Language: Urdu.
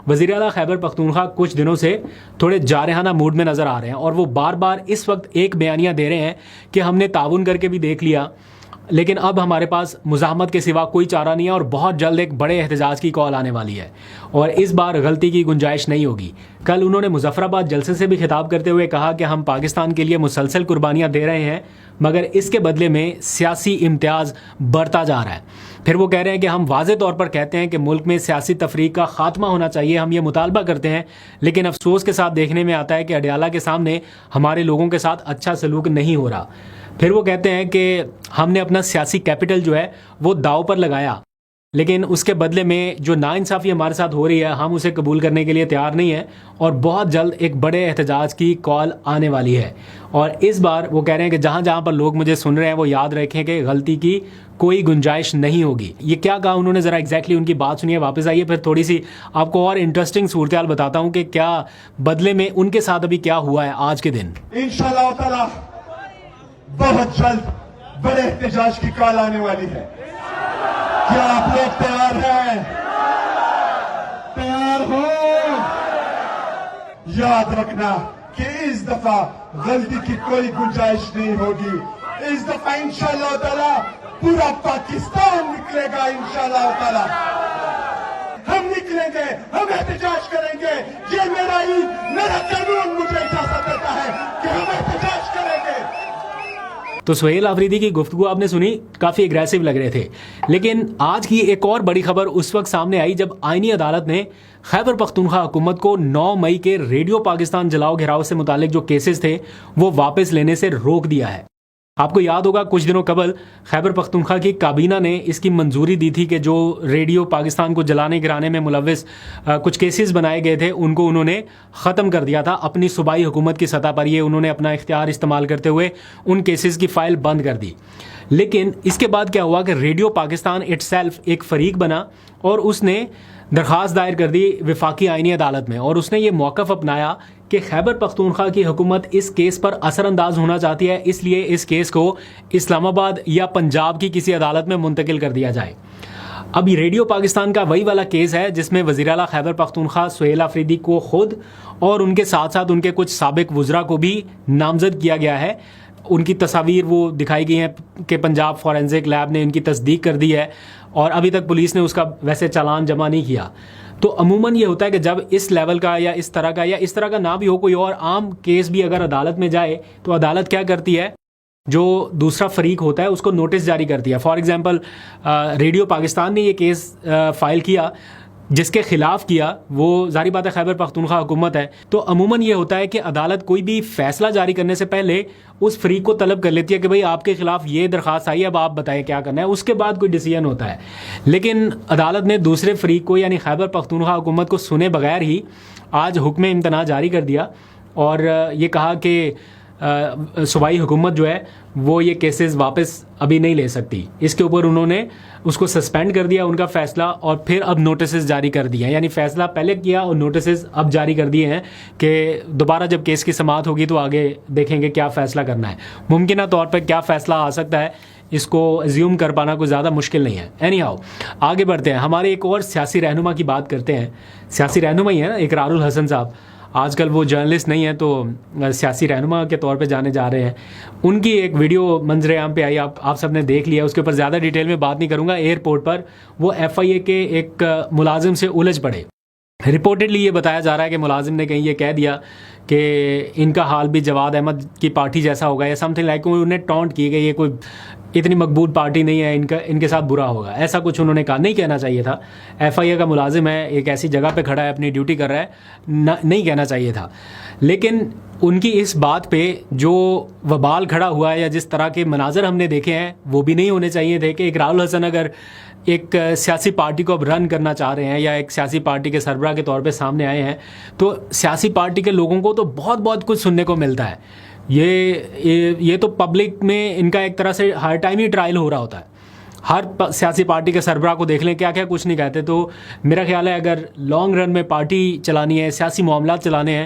وزیر اعلیٰ خیبر پختونخوا کچھ دنوں سے تھوڑے جارحانہ موڈ میں نظر آ رہے ہیں اور وہ بار بار اس وقت ایک بیانیہ دے رہے ہیں کہ ہم نے تعاون کر کے بھی دیکھ لیا لیکن اب ہمارے پاس مزاحمت کے سوا کوئی چارہ نہیں ہے اور بہت جلد ایک بڑے احتجاج کی کال آنے والی ہے اور اس بار غلطی کی گنجائش نہیں ہوگی۔ کل انہوں نے مظفر آباد جلسے سے بھی خطاب کرتے ہوئے کہا کہ ہم پاکستان کے لیے مسلسل قربانیاں دے رہے ہیں مگر اس کے بدلے میں سیاسی امتیاز بڑھتا جا رہا ہے۔ پھر وہ کہہ رہے ہیں کہ ہم واضح طور پر کہتے ہیں کہ ملک میں سیاسی تفریق کا خاتمہ ہونا چاہیے، ہم یہ مطالبہ کرتے ہیں لیکن افسوس کے ساتھ دیکھنے میں آتا ہے کہ اڈیالہ کے سامنے ہمارے لوگوں کے ساتھ اچھا سلوک نہیں ہو رہا۔ پھر وہ کہتے ہیں کہ ہم نے اپنا سیاسی کیپٹل جو ہے وہ داؤ پر لگایا لیکن اس کے بدلے میں جو ناانصافی ہمارے ساتھ ہو رہی ہے ہم اسے قبول کرنے کے لیے تیار نہیں ہیں اور بہت جلد ایک بڑے احتجاج کی کال آنے والی ہے۔ اور اس بار وہ کہہ رہے ہیں کہ جہاں جہاں پر لوگ مجھے سن رہے ہیں وہ یاد رکھیں کہ غلطی کی کوئی گنجائش نہیں ہوگی۔ یہ کیا کہا انہوں نے، ذرا ایگزیکٹلی ان کی بات سنیے، واپس آئیے پھر تھوڑی سی آپ کو اور انٹرسٹنگ صورتحال بتاتا ہوں کہ کیا بدلے میں ان کے ساتھ ابھی کیا ہوا ہے آج کے دن۔ انشاءاللہ تعالی بہت جلد بڑے احتجاج کی کال آنے والی ہے۔ کیا آپ لوگ تیار ہیں؟ تیار ہو؟ یاد رکھنا کہ اس دفعہ غلطی کی کوئی گنجائش نہیں ہوگی۔ اس دفعہ انشاءاللہ تعالی پورا پاکستان نکلے گا انشاءاللہ تعالی۔ ہم نکلیں گے، ہم احتجاج کریں گے۔ یہ میرا عید، میرا قانون مجھے اجازت دیتا ہے کہ ہم احتجاج کریں گے۔ تو سہیل آفریدی کی گفتگو آپ نے سنی، کافی اگریسو لگ رہے تھے لیکن آج کی ایک اور بڑی خبر اس وقت سامنے آئی جب آئینی عدالت نے خیبر پختونخوا حکومت کو 9 مئی کے ریڈیو پاکستان جلاؤ گھراؤ سے متعلق جو کیسز تھے وہ واپس لینے سے روک دیا ہے۔ آپ کو یاد ہوگا کچھ دنوں قبل خیبر پختونخوا کی کابینہ نے اس کی منظوری دی تھی کہ جو ریڈیو پاکستان کو جلانے گرانے میں ملوث کچھ کیسز بنائے گئے تھے ان کو انہوں نے ختم کر دیا تھا اپنی صوبائی حکومت کی سطح پر۔ یہ انہوں نے اپنا اختیار استعمال کرتے ہوئے ان کیسز کی فائل بند کر دی۔ لیکن اس کے بعد کیا ہوا کہ ریڈیو پاکستان اٹ سیلف ایک فریق بنا اور اس نے درخواست دائر کر دی وفاقی آئینی عدالت میں اور اس نے یہ موقف اپنایا کہ خیبر پختونخوا کی حکومت اس کیس پر اثر انداز ہونا چاہتی ہے، اس لیے اس کیس کو اسلام آباد یا پنجاب کی کسی عدالت میں منتقل کر دیا جائے۔ اب یہ ریڈیو پاکستان کا وہی والا کیس ہے جس میں وزیر اعلیٰ خیبر پختونخوا سہیل آفریدی کو خود اور ان کے ساتھ ساتھ ان کے کچھ سابق وزراء کو بھی نامزد کیا گیا ہے۔ ان کی تصاویر وہ دکھائی گئی ہیں کہ پنجاب فورینزک لیب نے ان کی تصدیق کر دی ہے اور ابھی تک پولیس نے اس کا ویسے چالان جمع نہیں کیا۔ تو عموماً یہ ہوتا ہے کہ جب اس لیول کا یا اس طرح کا نہ بھی ہو کوئی اور عام کیس بھی اگر عدالت میں جائے تو عدالت کیا کرتی ہے، جو دوسرا فریق ہوتا ہے اس کو نوٹس جاری کرتی ہے۔ فار ایگزامپل ریڈیو پاکستان نے یہ کیس فائل کیا جس کے خلاف کیا، وہ ظاہری بات ہے خیبر پختونخوا حکومت ہے، تو عموماً یہ ہوتا ہے کہ عدالت کوئی بھی فیصلہ جاری کرنے سے پہلے اس فریق کو طلب کر لیتی ہے کہ بھئی آپ کے خلاف یہ درخواست آئی ہے، اب آپ بتائیں کیا کرنا ہے، اس کے بعد کوئی ڈیسیژن ہوتا ہے۔ لیکن عدالت نے دوسرے فریق کو یعنی خیبر پختونخوا حکومت کو سنے بغیر ہی آج حکم امتناع جاری کر دیا اور یہ کہا کہ صوبائی حکومت جو ہے وہ یہ کیسز واپس ابھی نہیں لے سکتی۔ اس کے اوپر انہوں نے اس کو سسپینڈ کر دیا ان کا فیصلہ اور پھر اب نوٹسز جاری کر دیے ہیں، یعنی فیصلہ پہلے کیا اور نوٹسز اب جاری کر دیے ہیں کہ دوبارہ جب کیس کی سماعت ہوگی تو آگے دیکھیں گے کیا فیصلہ کرنا ہے۔ ممکنہ طور پر کیا فیصلہ آ سکتا ہے اس کو ایزیوم کر پانا کوئی زیادہ مشکل نہیں ہے۔ اینی ہاؤ آگے بڑھتے ہیں، ہمارے ایک اور سیاسی رہنما کی بات کرتے ہیں۔ سیاسی رہنما ہی ہے نا اقرار الحسن صاحب، آج کل وہ جرنلسٹ نہیں ہیں تو سیاسی رہنما کے طور پہ جانے جا رہے ہیں۔ ان کی ایک ویڈیو منظر عام پہ آئی، آپ سب نے دیکھ لیا، اس کے اوپر زیادہ ڈیٹیل میں بات نہیں کروں گا۔ ایئرپورٹ پر وہ ایف آئی اے کے ایک ملازم سے الجھ پڑے۔ رپورٹڈلی یہ بتایا جا رہا ہے کہ ملازم نے کہیں یہ کہہ دیا کہ ان کا حال بھی جواد احمد کی پارٹی جیسا ہوگا یا سم تھنگ لائک، انہیں ٹونٹ کی کہ یہ کوئی اتنی مقبول پارٹی نہیں ہے، ان کے ساتھ برا ہوگا، ایسا کچھ انہوں نے کہا۔ نہیں کہنا چاہیے تھا، ایف آئی اے کا ملازم ہے، ایک ایسی جگہ پہ کھڑا ہے، اپنی ڈیوٹی کر رہا ہے، نہیں کہنا چاہیے تھا۔ لیکن ان کی اس بات پہ جو وبال کھڑا ہوا ہے یا جس طرح کے مناظر ہم نے دیکھے ہیں وہ بھی نہیں ہونے چاہیے تھے کہ اقرار الحسن اگر ایک سیاسی پارٹی کو اب رن کرنا چاہ رہے ہیں یا ایک سیاسی پارٹی کے سربراہ کے طور پہ سامنے آئے ہیں تو سیاسی پارٹی کے لوگوں کو تو بہت کچھ سننے کو ملتا ہے۔ یہ تو پبلک میں ان کا ایک طرح سے ہر ٹائم ہی ٹرائل ہو رہا ہوتا ہے۔ ہر سیاسی پارٹی کے سربراہ کو دیکھ لیں کیا کچھ نہیں کہتے۔ تو میرا خیال ہے اگر لانگ رن میں پارٹی چلانی ہے، سیاسی معاملات چلانے ہیں